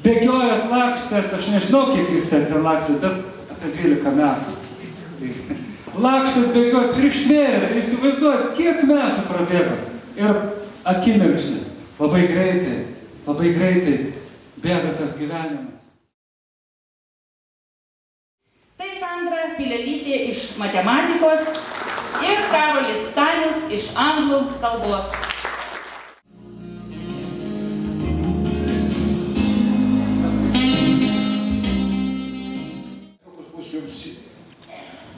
bėgiojat, lakstėt, aš nežinau, kiek jūs ten lakstėt, bet apie 12 metų. Lakstėt, bėgiojat, prištvėrėt, tai įsivaizduojat, kiek metų prabėgo. Ir akimirksnį, labai greitai bėga tas gyvenimas. Tai Sandra Pilelytė iš matematikos ir Karolis Stanius iš anglų kalbos. Bus jums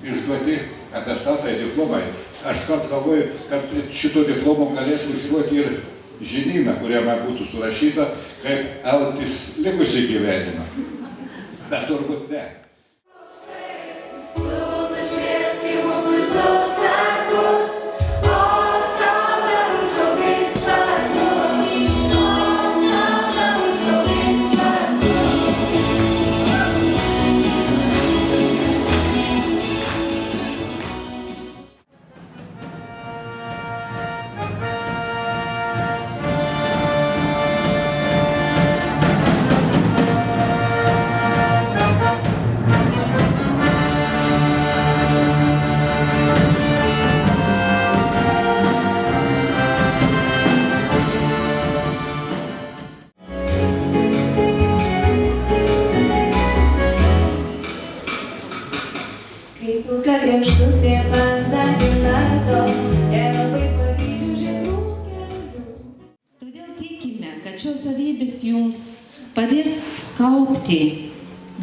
išduoti atestatai, diplomai. Aš pats galvoju, kad šito diplomo galėtų išduoti ir žinyną, kuriame būtų surašyta, kaip elgtis likusį gyvenimą. Bet turbūt ne. Todėl tikime, kad šios savybės jums padės kaupti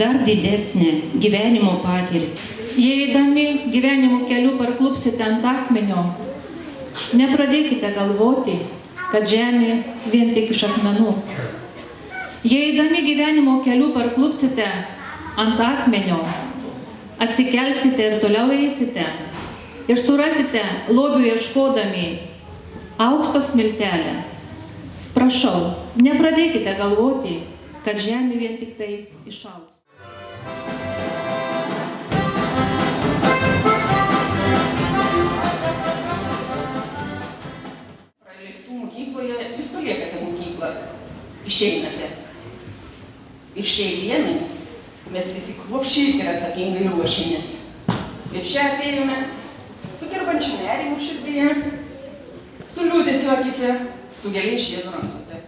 dar didesnę gyvenimo patirtį. Jei eidami gyvenimo keliu parklupsite ant akmenio, nepradėkite galvoti, kad žemė vien tik iš akmenų. Jei eidami gyvenimo keliu parklupsite ant akmenio, atsikelsite ir toliau eisite ir surasite lobių ieškodami aukso smiltelę. Prašau, nepradėkite galvoti, kad žemė vien tik tai išaugs. Praleistų mokykloje jūs paliekate mokyklą, išeinate. Ir šiai dienai mes visi kruopščiai ir atsakingai ruošėmės. Ir čia atėjome su kirbančiu nerimu širdyje, su liūdesiu akyse, su gėliais šiedų rankose.